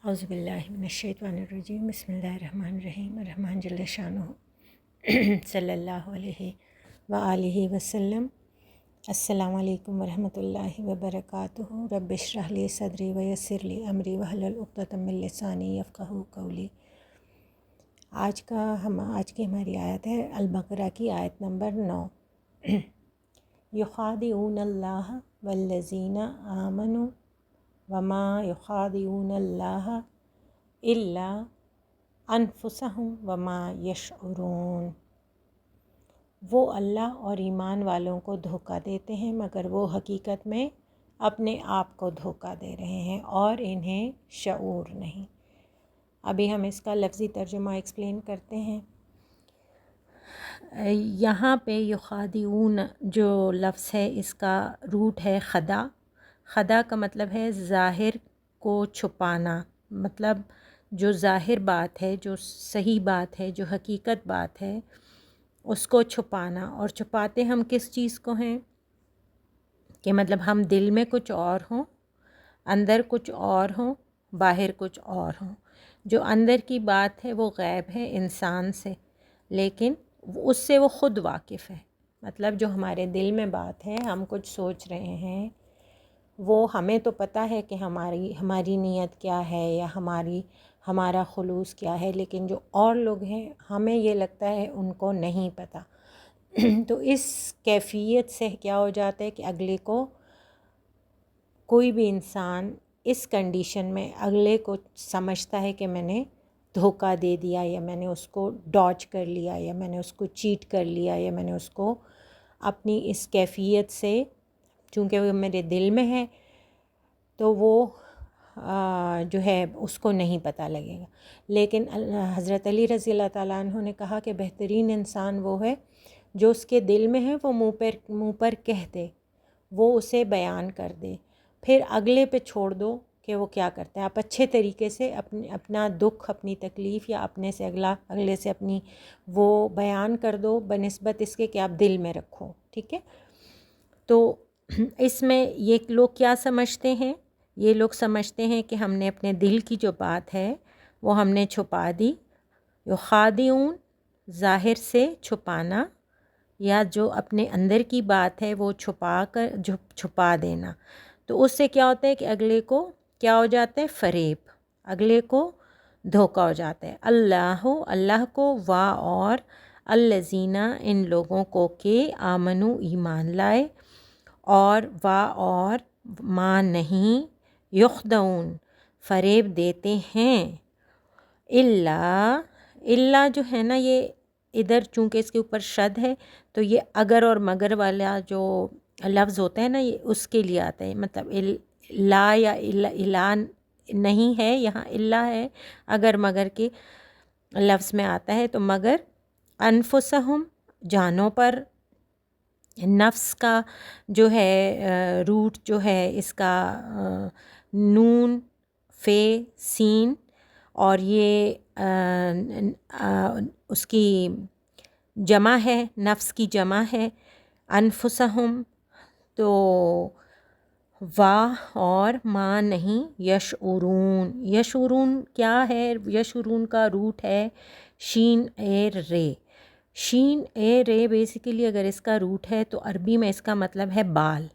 اعوذ باللہ من الشیطان الرجیم بسم اللہ الرحمن الرحیم الرحمن جل شانہ صلی اللہ علیہ وآلہ وسلم۔ السلام علیکم ورحمۃ اللہ وبرکاتہ۔ رب اشرح لی صدری ویسر لی امری واحلل عقدۃ من لسانی یفقہوا قولی۔ آج کی ہماری آیت ہے البقرہ کی آیت نمبر 9۔ یخادعون اللہ والذین آمنوا وما یخادعون اللہ الا انفسہم وما یشعرون۔ وہ اللہ اور ایمان والوں کو دھوکہ دیتے ہیں مگر وہ حقیقت میں اپنے آپ کو دھوکہ دے رہے ہیں اور انہیں شعور نہیں۔ ابھی ہم اس کا لفظی ترجمہ ایکسپلین کرتے ہیں۔ یہاں پہ یخادعون جو لفظ ہے اس کا روٹ ہے خدا۔ خدا کا مطلب ہے ظاہر کو چھپانا، مطلب جو ظاہر بات ہے، جو صحیح بات ہے، جو حقیقت بات ہے اس کو چھپانا۔ اور چھپاتے ہم کس چیز کو ہیں کہ مطلب ہم دل میں کچھ اور ہوں، اندر کچھ اور ہوں، باہر کچھ اور ہوں۔ جو اندر کی بات ہے وہ غیب ہے انسان سے، لیکن اس سے وہ خود واقف ہے۔ مطلب جو ہمارے دل میں بات ہے، ہم کچھ سوچ رہے ہیں، وہ ہمیں تو پتہ ہے کہ ہماری نیت کیا ہے یا ہمارا خلوص کیا ہے، لیکن جو اور لوگ ہیں ہمیں یہ لگتا ہے ان کو نہیں پتہ۔ تو اس کیفیت سے کیا ہو جاتا ہے کہ اگلے کو، کوئی بھی انسان اس کنڈیشن میں اگلے کو سمجھتا ہے کہ میں نے دھوکہ دے دیا، یا میں نے اس کو ڈاج کر لیا، یا میں نے اس کو چیٹ کر لیا، یا میں نے اس کو اپنی اس کیفیت سے، چونکہ وہ میرے دل میں ہے تو وہ جو ہے اس کو نہیں پتہ لگے گا۔ لیکن حضرت علی رضی اللہ تعالیٰ عنہ نے کہا کہ بہترین انسان وہ ہے جو اس کے دل میں ہے وہ منہ پر کہہ دے، وہ اسے بیان کر دے، پھر اگلے پہ چھوڑ دو کہ وہ کیا کرتا ہے۔ آپ اچھے طریقے سے اپنا دکھ، اپنی تکلیف یا اگلے سے اپنی وہ بیان کر دو بنسبت اس کے کہ آپ دل میں رکھو، ٹھیک ہے۔ تو اس میں یہ لوگ کیا سمجھتے ہیں؟ یہ لوگ سمجھتے ہیں کہ ہم نے اپنے دل کی جو بات ہے وہ ہم نے چھپا دی۔ یخادعون ظاہر سے چھپانا، یا جو اپنے اندر کی بات ہے وہ چھپا دینا۔ تو اس سے کیا ہوتا ہے کہ اگلے کو کیا ہو جاتا ہے؟ فریب، اگلے کو دھوکہ ہو جاتا ہے۔ اللہ کو، اور الذین ان لوگوں کو کہ آمنو ایمان لائے، اور ما نہیں یخدعون فریب دیتے ہیں، اللہ جو ہے نا، یہ ادھر چونکہ اس کے اوپر شد ہے تو یہ اگر اور مگر والا جو لفظ ہوتا ہے نا، یہ اس کے لیے آتا ہے۔ مطلب لا یا الہ نہیں ہے، یہاں اللہ ہے، اگر مگر کے لفظ میں آتا ہے۔ تو مگر انفسہم جانوں پر، نفس کا جو ہے روٹ جو ہے اس کا نون فے سین، اور یہ اس کی جمع ہے، نفس کی جمع ہے انفسہم۔ تو اور ما نہیں یشعرون۔ یشعرون کیا ہے؟ یشعرون کا روٹ ہے شین اے رے۔ شین اے رے بیسیکلی اگر اس کا روٹ ہے تو عربی میں اس کا مطلب ہے بال،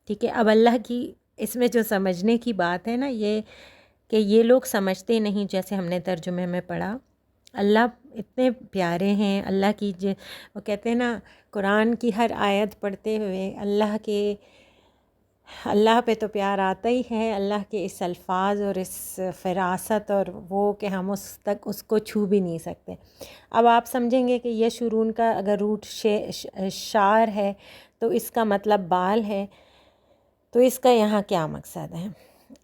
ٹھیک ہے۔ اب اللہ کی اس میں جو سمجھنے کی بات ہے نا، یہ کہ یہ لوگ سمجھتے نہیں، جیسے ہم نے ترجمے میں پڑھا، اللہ اتنے پیارے ہیں، اللہ کی وہ کہتے ہیں نا، قرآن کی ہر آیت پڑھتے ہوئے اللہ پہ تو پیار آتا ہی ہے، اللہ کے اس الفاظ اور اس فراست، اور وہ کہ ہم اس کو چھو بھی نہیں سکتے۔ اب آپ سمجھیں گے کہ یشعرون کا اگر روٹ شعر ہے تو اس کا مطلب بال ہے، تو اس کا یہاں کیا مقصد ہے؟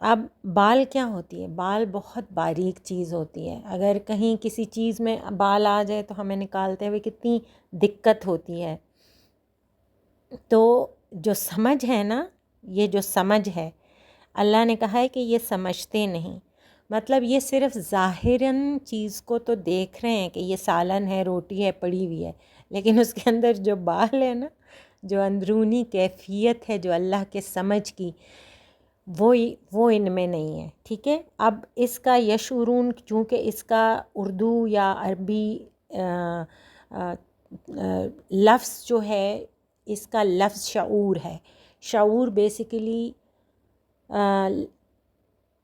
اب بال کیا ہوتی ہے؟ بال بہت باریک چیز ہوتی ہے، اگر کہیں کسی چیز میں بال آ جائے تو ہمیں نکالتے ہوئے کتنی دقت ہوتی ہے۔ تو جو سمجھ ہے نا، یہ جو سمجھ ہے، اللہ نے کہا ہے کہ یہ سمجھتے نہیں۔ مطلب یہ صرف ظاہراً چیز کو تو دیکھ رہے ہیں کہ یہ سالن ہے، روٹی ہے، پڑی ہوئی ہے، لیکن اس کے اندر جو بال ہے نا، جو اندرونی کیفیت ہے جو اللہ کے سمجھ کی، وہ ان میں نہیں ہے، ٹھیک ہے۔ اب اس کا یشعرون، چونکہ اس کا اردو یا عربی لفظ جو ہے، اس کا لفظ شعور ہے۔ شعور بیسیکلی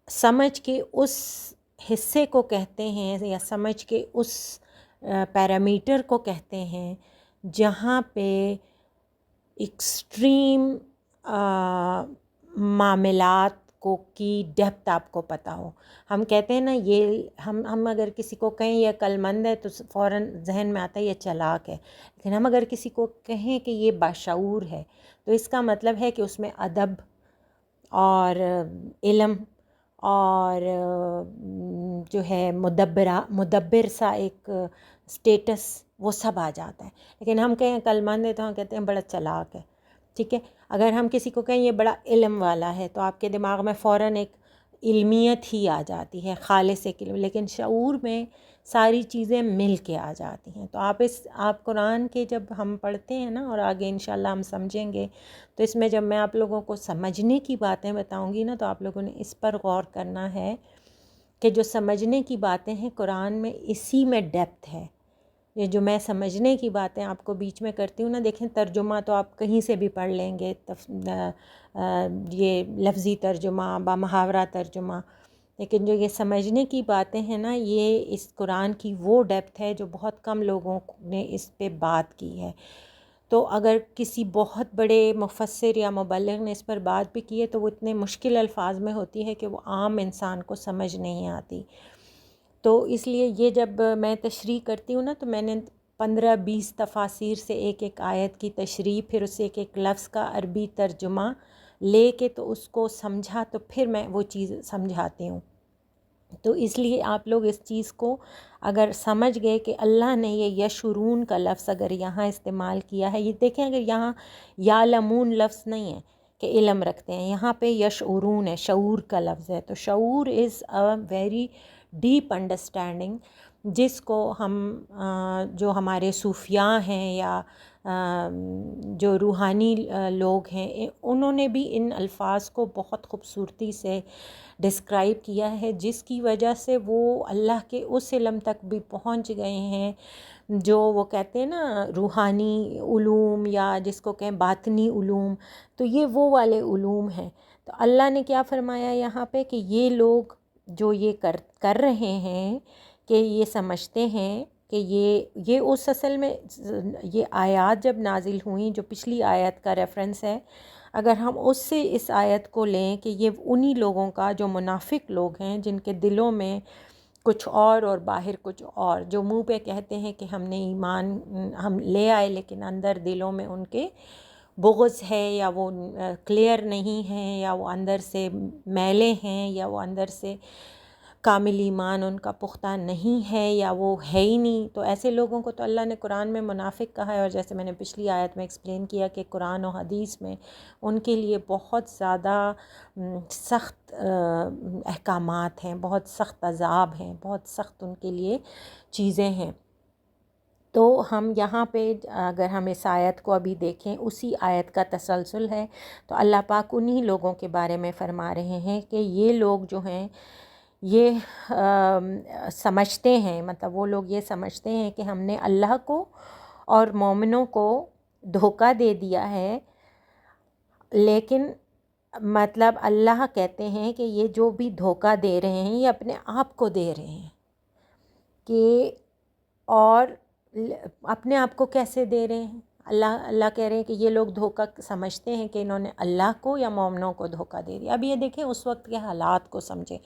سمجھ کے اس حصے کو کہتے ہیں، یا سمجھ کے اس پیرامیٹر کو کہتے ہیں جہاں پہ ایکسٹریم معاملات کو کی ڈیپتھ آپ کو پتہ ہو۔ ہم کہتے ہیں نا، یہ ہم اگر کسی کو کہیں یہ عقل مند ہے تو فوراً ذہن میں آتا ہے یہ چالاک ہے، لیکن ہم اگر کسی کو کہیں کہ یہ باشعور ہے تو اس کا مطلب ہے کہ اس میں ادب اور علم اور جو ہے مدبر سا ایک سٹیٹس، وہ سب آ جاتا ہے۔ لیکن ہم کہیں عقل مند ہے تو ہم کہتے ہیں بڑا چالاک ہے، ٹھیک ہے۔ اگر ہم کسی کو کہیں یہ بڑا علم والا ہے تو آپ کے دماغ میں فوراً ایک علمیت ہی آ جاتی ہے، خالص ایک علم۔ لیکن شعور میں ساری چیزیں مل کے آ جاتی ہیں۔ تو آپ قرآن کے جب ہم پڑھتے ہیں نا، اور آگے انشاءاللہ ہم سمجھیں گے، تو اس میں جب میں آپ لوگوں کو سمجھنے کی باتیں بتاؤں گی نا، تو آپ لوگوں نے اس پر غور کرنا ہے کہ جو سمجھنے کی باتیں ہیں قرآن میں، اسی میں ڈیپتھ ہے۔ یہ جو میں سمجھنے کی باتیں آپ کو بیچ میں کرتی ہوں نا، دیکھیں ترجمہ تو آپ کہیں سے بھی پڑھ لیں گے، یہ لفظی ترجمہ با محاورہ ترجمہ، لیکن جو یہ سمجھنے کی باتیں ہیں نا، یہ اس قرآن کی وہ ڈیپتھ ہے جو بہت کم لوگوں نے اس پہ بات کی ہے۔ تو اگر کسی بہت بڑے مفسر یا مبلغ نے اس پر بات بھی کی ہے تو وہ اتنے مشکل الفاظ میں ہوتی ہے کہ وہ عام انسان کو سمجھ نہیں آتی۔ تو اس لیے یہ جب میں تشریح کرتی ہوں نا، تو میں نے 15-20 تفاسیر سے ایک ایک آیت کی تشریح، پھر اس ایک ایک لفظ کا عربی ترجمہ لے کے تو اس کو سمجھا، تو پھر میں وہ چیز سمجھاتی ہوں۔ تو اس لیے آپ لوگ اس چیز کو اگر سمجھ گئے کہ اللہ نے یہ یشعرون کا لفظ اگر یہاں استعمال کیا ہے، یہ دیکھیں اگر یہاں یعلمون لفظ نہیں ہے کہ علم رکھتے ہیں، یہاں پہ یشعرون ہے، شعور کا لفظ ہے۔ تو شعور از اے ویری ڈیپ انڈرسٹینڈنگ، جس کو ہم جو ہمارے صوفیاء ہیں یا جو روحانی لوگ ہیں، انہوں نے بھی ان الفاظ کو بہت خوبصورتی سے ڈسکرائب کیا ہے، جس کی وجہ سے وہ اللہ کے اس علم تک بھی پہنچ گئے ہیں جو وہ کہتے ہیں نا روحانی علوم، یا جس کو کہیں باطنی علوم۔ تو یہ وہ والے علوم ہیں۔ تو اللہ نے کیا فرمایا یہاں پہ کہ یہ لوگ جو یہ کر رہے ہیں، کہ یہ سمجھتے ہیں کہ یہ اس اصل میں یہ آیات جب نازل ہوئیں، جو پچھلی آیت کا ریفرنس ہے، اگر ہم اس سے اس آیت کو لیں کہ یہ انہی لوگوں کا جو منافق لوگ ہیں، جن کے دلوں میں کچھ اور باہر کچھ اور، جو منہ پہ کہتے ہیں کہ ہم نے ایمان ہم لے آئے، لیکن اندر دلوں میں ان کے بغض ہے، یا وہ کلیئر نہیں ہیں، یا وہ اندر سے میلے ہیں، یا وہ اندر سے کامل ایمان ان کا پختہ نہیں ہے، یا وہ ہے ہی نہیں۔ تو ایسے لوگوں کو تو اللہ نے قرآن میں منافق کہا ہے، اور جیسے میں نے پچھلی آیت میں ایکسپلین کیا کہ قرآن و حدیث میں ان کے لیے بہت زیادہ سخت احکامات ہیں، بہت سخت عذاب ہیں، بہت سخت ان کے لیے چیزیں ہیں۔ تو ہم یہاں پہ اگر ہم اس آیت کو ابھی دیکھیں، اسی آیت کا تسلسل ہے۔ تو اللہ پاک انہی لوگوں کے بارے میں فرما رہے ہیں کہ یہ لوگ جو ہیں یہ سمجھتے ہیں، مطلب وہ لوگ یہ سمجھتے ہیں کہ ہم نے اللہ کو اور مومنوں کو دھوکہ دے دیا ہے، لیکن مطلب اللہ کہتے ہیں کہ یہ جو بھی دھوکہ دے رہے ہیں یہ اپنے آپ کو دے رہے ہیں، کہ اور اپنے آپ کو کیسے دے رہے ہیں؟ اللہ کہہ رہے ہیں کہ یہ لوگ دھوکہ سمجھتے ہیں کہ انہوں نے اللہ کو یا مومنوں کو دھوکہ دے دیا۔ اب یہ دیکھیں اس وقت کے حالات کو سمجھیں،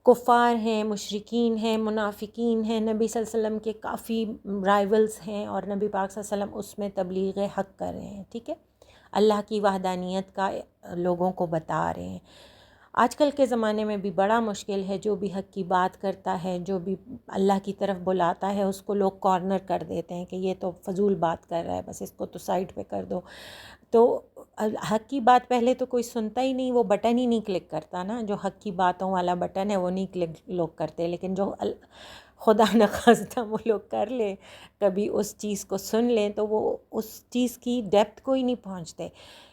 کفار ہیں، مشرکین ہیں، منافقین ہیں، نبی صلی اللہ علیہ وسلم کے کافی رائیولز ہیں، اور نبی پاک صلی اللہ علیہ وسلم اس میں تبلیغ حق کر رہے ہیں، ٹھیک ہے، اللہ کی وحدانیت کا لوگوں کو بتا رہے ہیں۔ آج کل کے زمانے میں بھی بڑا مشکل ہے، جو بھی حق کی بات کرتا ہے، جو بھی اللہ کی طرف بلاتا ہے، اس کو لوگ کارنر کر دیتے ہیں کہ یہ تو فضول بات کر رہا ہے، بس اس کو تو سائڈ پہ کر دو۔ تو حق کی بات پہلے تو کوئی سنتا ہی نہیں، وہ بٹن ہی نہیں کلک کرتا نا، جو حق کی باتوں والا بٹن ہے وہ نہیں کلک لوگ کرتے، لیکن جو خدا نخواستہ وہ لوگ کر لیں، کبھی اس چیز کو سن لیں تو وہ اس چیز کی ڈیپتھ کو ہی نہیں پہنچتے،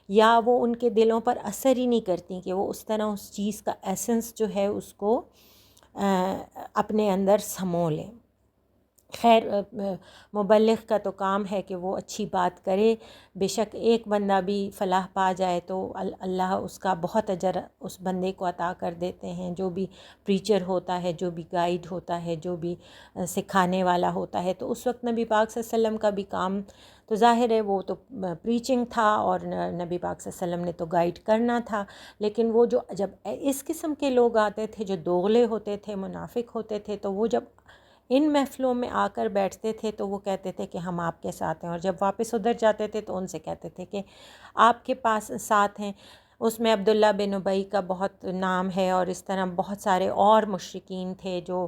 یا وہ ان کے دلوں پر اثر ہی نہیں کرتی کہ وہ اس طرح اس چیز کا ایسنس جو ہے اس کو اپنے اندر سمو لیں۔ خیر مبلغ کا تو کام ہے کہ وہ اچھی بات کرے، بے شک ایک بندہ بھی فلاح پا جائے تو اللہ اس کا بہت اجر اس بندے کو عطا کر دیتے ہیں، جو بھی پریچر ہوتا ہے، جو بھی گائیڈ ہوتا ہے، جو بھی سکھانے والا ہوتا ہے۔ تو اس وقت نبی پاک صلی اللہ علیہ وسلم کا بھی کام تو ظاہر ہے وہ تو پریچنگ تھا، اور نبی پاک صلی اللہ علیہ وسلم نے تو گائیڈ کرنا تھا، لیکن وہ جو جب اس قسم کے لوگ آتے تھے جو دوغلے ہوتے تھے، منافق ہوتے تھے، تو وہ جب ان محفلوں میں آ کر بیٹھتے تھے تو وہ کہتے تھے کہ ہم آپ کے ساتھ ہیں، اور جب واپس ادھر جاتے تھے تو ان سے کہتے تھے کہ آپ کے پاس ساتھ ہیں۔ اس میں عبداللہ بن ابی کا بہت نام ہے، اور اس طرح بہت سارے اور مشرکین تھے جو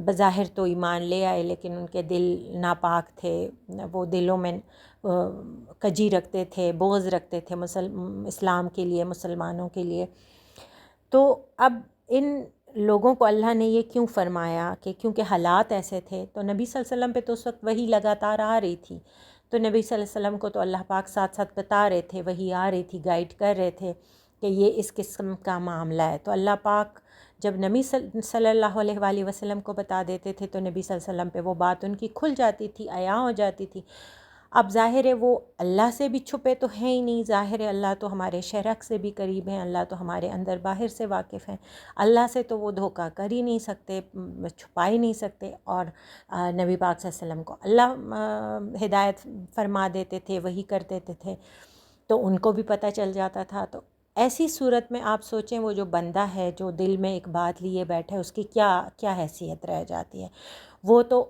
بظاہر تو ایمان لے آئے لیکن ان کے دل ناپاک تھے، وہ دلوں میں کجی رکھتے تھے، بغض رکھتے تھے اسلام کے لیے، مسلمانوں کے لیے۔ تو اب ان لوگوں کو اللہ نے یہ کیوں فرمایا کہ کیونکہ حالات ایسے تھے، تو نبی صلی اللہ علیہ وسلم پہ تو اس وقت وحی لگاتار آ رہی تھی، تو نبی صلی اللہ علیہ وسلم کو تو اللہ پاک ساتھ ساتھ بتا رہے تھے، وحی آ رہی تھی، گائیڈ کر رہے تھے کہ یہ اس قسم کا معاملہ ہے۔ تو اللہ پاک جب نبی صلی اللہ علیہ وآلہ وسلم کو بتا دیتے تھے تو نبی صلی اللہ علیہ وسلم پہ وہ بات ان کی کھل جاتی تھی، عیاں ہو جاتی تھی۔ اب ظاہر ہے وہ اللہ سے بھی چھپے تو ہیں ہی نہیں، ظاہر ہے اللہ تو ہمارے شرک سے بھی قریب ہیں، اللہ تو ہمارے اندر باہر سے واقف ہیں، اللہ سے تو وہ دھوکہ کر ہی نہیں سکتے، چھپا ہی نہیں سکتے۔ اور نبی پاک صلی اللہ علیہ وسلم کو اللہ ہدایت فرما دیتے تھے، وہی کر دیتے تھے، تو ان کو بھی پتہ چل جاتا تھا۔ تو ایسی صورت میں آپ سوچیں وہ جو بندہ ہے جو دل میں ایک بات لیے بیٹھے، اس کی کیا حیثیت رہ جاتی ہے۔ وہ تو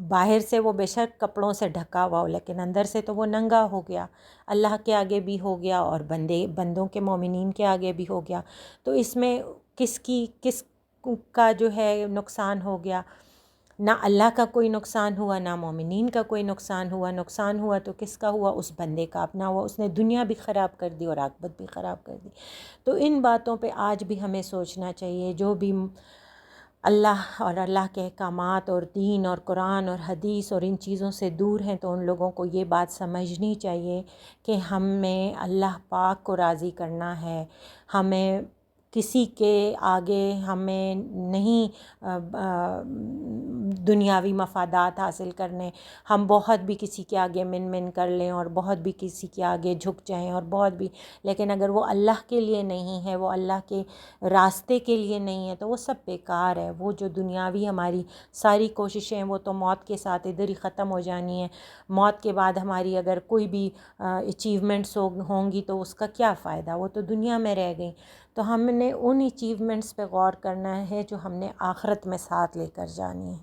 باہر سے وہ بے شک کپڑوں سے ڈھکا ہوا ہو، لیکن اندر سے تو وہ ننگا ہو گیا، اللہ کے آگے بھی ہو گیا اور بندوں کے مومنین کے آگے بھی ہو گیا۔ تو اس میں کس کا جو ہے نقصان ہو گیا؟ نہ اللہ کا کوئی نقصان ہوا، نہ مومنین کا کوئی نقصان ہوا۔ نقصان ہوا تو کس کا ہوا؟ اس بندے کا اپنا ہوا، اس نے دنیا بھی خراب کر دی اور عاقبت بھی خراب کر دی۔ تو ان باتوں پہ آج بھی ہمیں سوچنا چاہیے، جو بھی اللہ اور اللہ کے احکامات اور دین اور قرآن اور حدیث اور ان چیزوں سے دور ہیں، تو ان لوگوں کو یہ بات سمجھنی چاہیے کہ ہمیں اللہ پاک کو راضی کرنا ہے، ہمیں کسی کے آگے ہمیں نہیں دنیاوی مفادات حاصل کرنے، ہم بہت بھی کسی کے آگے من کر لیں اور بہت بھی کسی کے آگے جھک جائیں اور بہت بھی، لیکن اگر وہ اللہ کے لیے نہیں ہے، وہ اللہ کے راستے کے لیے نہیں ہے، تو وہ سب بیکار ہے۔ وہ جو دنیاوی ہماری ساری کوششیں وہ تو موت کے ساتھ ادھر ہی ختم ہو جانی ہے۔ موت کے بعد ہماری اگر کوئی بھی اچیومنٹس ہوں گی تو اس کا کیا فائدہ؟ وہ تو دنیا میں رہ گئی۔ تو ہم نے ان اچیومنٹس پہ غور کرنا ہے جو ہم نے آخرت میں ساتھ لے کر جانی ہے،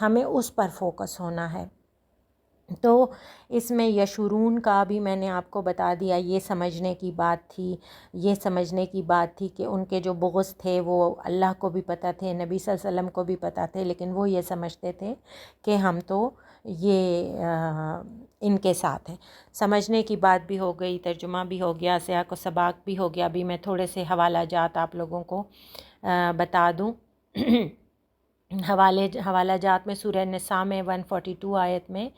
ہمیں اس پر فوکس ہونا ہے۔ تو اس میں یشورون کا بھی میں نے آپ کو بتا دیا، یہ سمجھنے کی بات تھی کہ ان کے جو بغض تھے وہ اللہ کو بھی پتہ تھے، نبی صلی اللہ علیہ وسلم کو بھی پتہ تھے، لیکن وہ یہ سمجھتے تھے کہ ہم تو یہ ان کے ساتھ ہیں۔ سمجھنے کی بات بھی ہو گئی، ترجمہ بھی ہو گیا، سیاق و سباق بھی ہو گیا۔ ابھی میں تھوڑے سے حوالہ جات آپ لوگوں کو بتا دوں۔ حوالہ جات میں سورہ نساء میں 142 آیت میں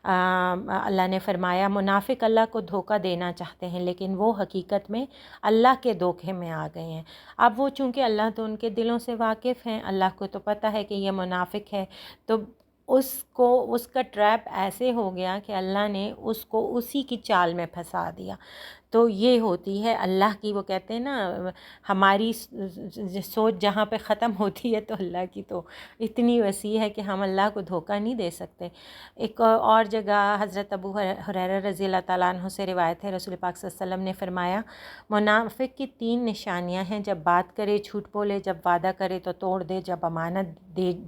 اللہ نے فرمایا منافق اللہ کو دھوکہ دینا چاہتے ہیں لیکن وہ حقیقت میں اللہ کے دھوکے میں آ گئے ہیں۔ اب وہ چونکہ اللہ تو ان کے دلوں سے واقف ہیں، اللہ کو تو پتہ ہے کہ یہ منافق ہے، تو اس کا ٹریپ ایسے ہو گیا کہ اللہ نے اس کو اسی کی چال میں پھنسا دیا۔ تو یہ ہوتی ہے اللہ کی، وہ کہتے ہیں نا ہماری سوچ جہاں پہ ختم ہوتی ہے تو اللہ کی تو اتنی وسیع ہے کہ ہم اللہ کو دھوکہ نہیں دے سکتے۔ ایک اور جگہ حضرت ابو ہریرہ رضی اللہ تعالیٰ عنہ سے روایت ہے، رسول پاک صلی اللہ علیہ وسلم نے فرمایا منافق کی 3 نشانیاں ہیں، جب بات کرے جھوٹ بولے، جب وعدہ کرے تو توڑ دے، جب امانت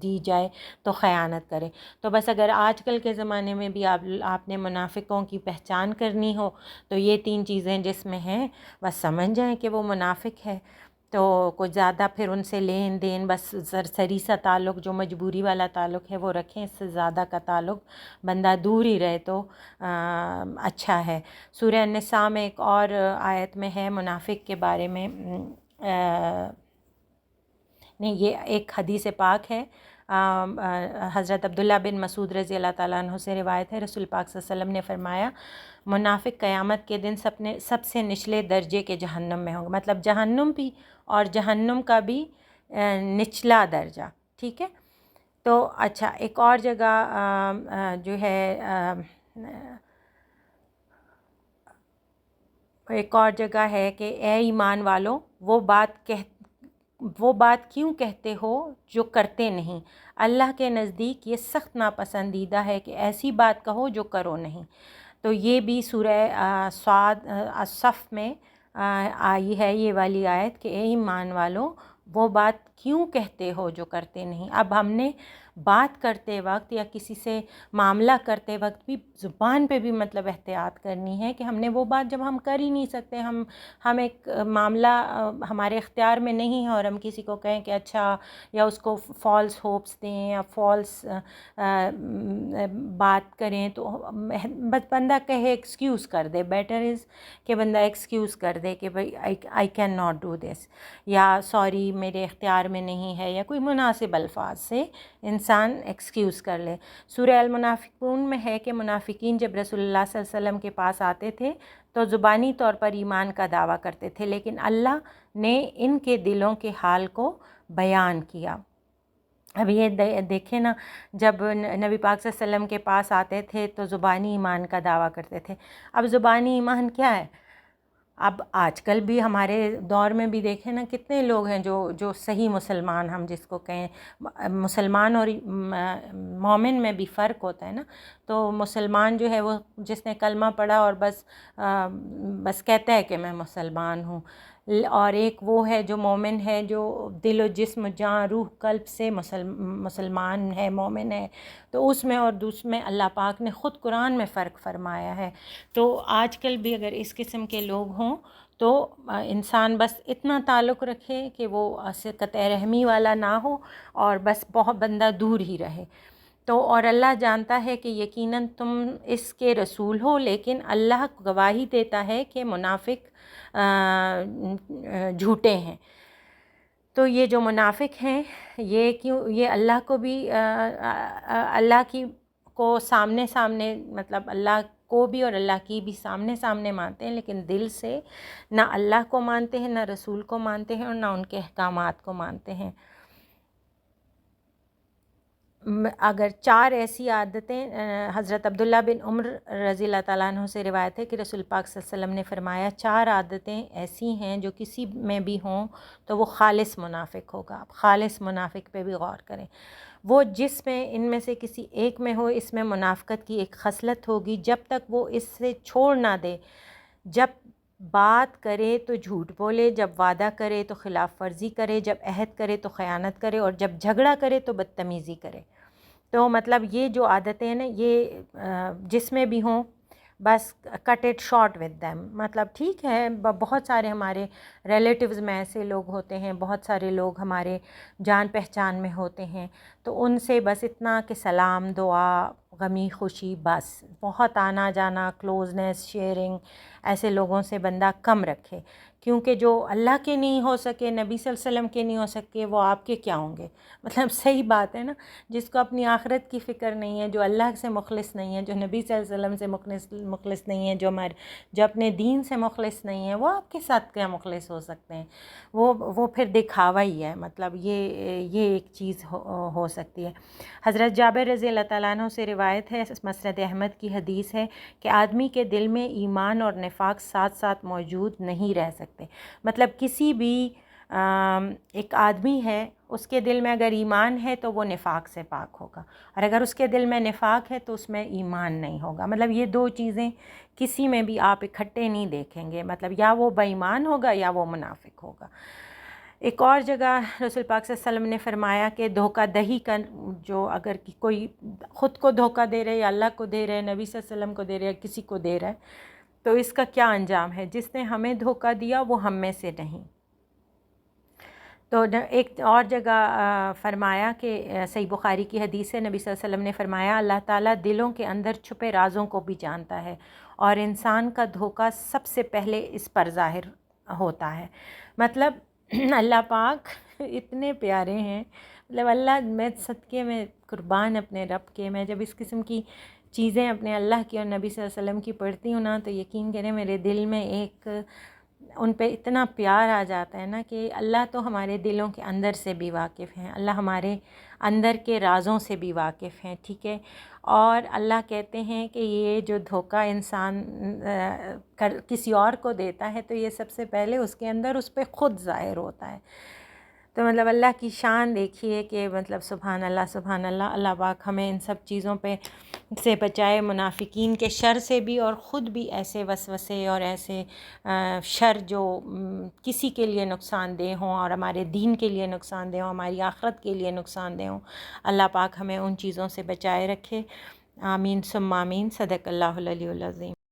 دی جائے تو خیانت کرے۔ تو بس اگر آج کل کے زمانے میں بھی آپ نے منافقوں کی پہچان کرنی ہو تو یہ 3 چیزیں جس میں ہیں بس سمجھ جائیں کہ وہ منافق ہے۔ تو کچھ زیادہ پھر ان سے لین دین بس سرسری سا تعلق جو مجبوری والا تعلق ہے وہ رکھیں، اس سے زیادہ کا تعلق بندہ دور ہی رہے تو اچھا ہے۔ سورہ النساء میں ایک اور آیت میں ہے منافق کے بارے میں، نہیں یہ ایک حدیث پاک ہے، حضرت عبداللہ بن مسعود رضی اللہ تعالیٰ عنہ سے روایت ہے، رسول پاک صلی اللہ علیہ وسلم نے فرمایا منافق قیامت کے دن سب سے نچلے درجے کے جہنم میں ہوں گے، مطلب جہنم بھی اور جہنم کا بھی نچلا درجہ، ٹھیک ہے۔ تو اچھا ایک اور جگہ جو ہے ایک اور جگہ ہے کہ اے ایمان والو وہ بات کیوں کہتے ہو جو کرتے نہیں، اللہ کے نزدیک یہ سخت ناپسندیدہ ہے کہ ایسی بات کہو جو کرو نہیں۔ تو یہ بھی سورہ صف میں آئی ہے یہ والی آیت کہ اے ایمان والو وہ بات کیوں کہتے ہو جو کرتے نہیں۔ اب ہم نے بات کرتے وقت یا کسی سے معاملہ کرتے وقت بھی زبان پہ بھی مطلب احتیاط کرنی ہے کہ ہم نے وہ بات جب ہم کر ہی نہیں سکتے، ہم ایک معاملہ ہمارے اختیار میں نہیں ہے اور ہم کسی کو کہیں کہ اچھا، یا اس کو فالس ہوپس دیں یا فالس بات کریں، تو بس بندہ کہے ایکسکیوز کر دے، بیٹر از کہ بندہ ایکسکیوز کر دے کہ بھائی I can not do this, یا سوری میرے اختیار میں نہیں ہے، یا کوئی مناسب الفاظ سے انسان ایکسکیوز کر لے۔ سورہ المنافقون میں ہے کہ منافقین جب رسول اللہ صلی اللہ علیہ وسلم کے پاس آتے تھے تو زبانی طور پر ایمان کا دعویٰ کرتے تھے، لیکن اللہ نے ان کے دلوں کے حال کو بیان کیا۔ اب یہ دیکھیں نا، جب نبی پاک صلی اللہ علیہ وسلم کے پاس آتے تھے تو زبانی ایمان کا دعویٰ کرتے تھے۔ اب زبانی ایمان کیا ہے؟ اب آج کل بھی ہمارے دور میں بھی دیکھیں نا کتنے لوگ ہیں جو صحیح مسلمان، ہم جس کو کہیں مسلمان اور مومن میں بھی فرق ہوتا ہے نا، تو مسلمان جو ہے وہ جس نے کلمہ پڑھا اور بس کہتا ہے کہ میں مسلمان ہوں، اور ایک وہ ہے جو مومن ہے، جو دل و جسم جاں روح قلب سے مسلمان ہے، مومن ہے۔ تو اس میں اور دوسرے میں اللہ پاک نے خود قرآن میں فرق فرمایا ہے۔ تو آج کل بھی اگر اس قسم کے لوگ ہوں تو انسان بس اتنا تعلق رکھے کہ وہ قطع رحمی والا نہ ہو اور بس بہت بندہ دور ہی رہے۔ تو اور اللہ جانتا ہے کہ یقیناً تم اس کے رسول ہو، لیکن اللہ گواہی دیتا ہے کہ منافق جھوٹے ہیں۔ تو یہ جو منافق ہیں یہ اللہ کو بھی اللہ کو سامنے مطلب اللہ کو بھی اور اللہ کی بھی سامنے مانتے ہیں، لیکن دل سے نہ اللہ کو مانتے ہیں، نہ رسول کو مانتے ہیں، اور نہ ان کے احکامات کو مانتے ہیں۔ اگر 4 ایسی عادتیں، حضرت عبداللہ بن عمر رضی اللہ تعالیٰ عنہ سے روایت ہے کہ رسول پاک صلی اللہ علیہ وسلم نے فرمایا 4 عادتیں ایسی ہیں جو کسی میں بھی ہوں تو وہ خالص منافق ہوگا۔ اب خالص منافق پہ بھی غور کریں، وہ جس میں ان میں سے کسی ایک میں ہو، اس میں منافقت کی ایک خصلت ہوگی، جب تک وہ اس سے چھوڑ نہ دے، جب بات کرے تو جھوٹ بولے، جب وعدہ کرے تو خلاف ورزی کرے، جب عہد کرے تو خیانت کرے، اور جب جھگڑا کرے تو بدتمیزی کرے۔ تو مطلب یہ جو عادتیں ہیں نا، یہ جس میں بھی ہوں بس cut it short with them, مطلب ٹھیک ہے بہت سارے ہمارے ریلیٹیوز میں ایسے لوگ ہوتے ہیں، بہت سارے لوگ ہمارے جان پہچان میں ہوتے ہیں، تو ان سے بس اتنا کہ سلام، دعا، غمی خوشی، بس بہت آنا جانا، کلوزنس، شیئرنگ، ایسے لوگوں سے بندہ کم رکھے، کیونکہ جو اللہ کے نہیں ہو سکے، نبی صلی اللہ علیہ وسلم کے نہیں ہو سکے، وہ آپ کے کیا ہوں گے؟ مطلب صحیح بات ہے نا، جس کو اپنی آخرت کی فکر نہیں ہے، جو اللہ سے مخلص نہیں ہے، جو نبی صلی اللہ علیہ وسلم سے مخلص نہیں ہے، جو اپنے دین سے مخلص نہیں ہے، وہ آپ کے ساتھ کیا مخلص ہو سکتے ہیں؟ وہ پھر دکھاوا ہی ہے، مطلب یہ ایک چیز ہو سکتی ہے۔ حضرت جابر رضی اللہ تعالیٰ عنہ سے روایت ہے، مسند احمد کی حدیث ہے کہ آدمی کے دل میں ایمان اور نفاق ساتھ ساتھ موجود نہیں رہ سکتے، مطلب کسی بھی ایک آدمی ہے، اس کے دل میں اگر ایمان ہے تو وہ نفاق سے پاک ہوگا، اور اگر اس کے دل میں نفاق ہے تو اس میں ایمان نہیں ہوگا، مطلب یہ 2 چیزیں کسی میں بھی آپ اکٹھے نہیں دیکھیں گے، مطلب یا وہ بے ایمان ہوگا یا وہ منافق ہوگا۔ ایک اور جگہ رسول پاک صلی اللہ علیہ وسلم نے فرمایا کہ دھوکہ دہی کا جو اگر کوئی خود کو دھوکہ دے رہے، یا اللہ کو دے رہے، نبی صلی اللہ علیہ وسلم کو دے رہے، یا کسی کو دے رہا ہے، تو اس کا کیا انجام ہے؟ جس نے ہمیں دھوکہ دیا وہ ہم میں سے نہیں۔ تو ایک اور جگہ فرمایا کہ صحیح بخاری کی حدیث ہے، نبی صلی اللہ علیہ وسلم نے فرمایا اللہ تعالیٰ دلوں کے اندر چھپے رازوں کو بھی جانتا ہے، اور انسان کا دھوکہ سب سے پہلے اس پر ظاہر ہوتا ہے۔ مطلب اللہ پاک اتنے پیارے ہیں، مطلب اللہ، میں صدقے میں قربان اپنے رب کے، میں جب اس قسم کی چیزیں اپنے اللہ کی اور نبی صلی اللہ علیہ وسلم کی پڑھتی ہوں نا، تو یقین کریں میرے دل میں ایک ان پہ اتنا پیار آ جاتا ہے نا کہ اللہ تو ہمارے دلوں کے اندر سے بھی واقف ہیں، اللہ ہمارے اندر کے رازوں سے بھی واقف ہیں، ٹھیک ہے۔ اور اللہ کہتے ہیں کہ یہ جو دھوکہ انسان کسی اور کو دیتا ہے تو یہ سب سے پہلے اس کے اندر اس پہ خود ظاہر ہوتا ہے۔ تو مطلب اللہ کی شان دیکھیے کہ مطلب سبحان اللہ سبحان اللہ، اللہ پاک ہمیں ان سب چیزوں پہ سے بچائے، منافقین کے شر سے بھی، اور خود بھی ایسے وسوسے اور ایسے شر جو کسی کے لیے نقصان دہ ہوں اور ہمارے دین کے لیے نقصان دہ ہوں، ہماری آخرت کے لیے نقصان دہ ہوں۔ اللہ پاک ہمیں ان چیزوں سے بچائے رکھے، آمین ثم آمین۔ صدق اللہ العلی العظیم۔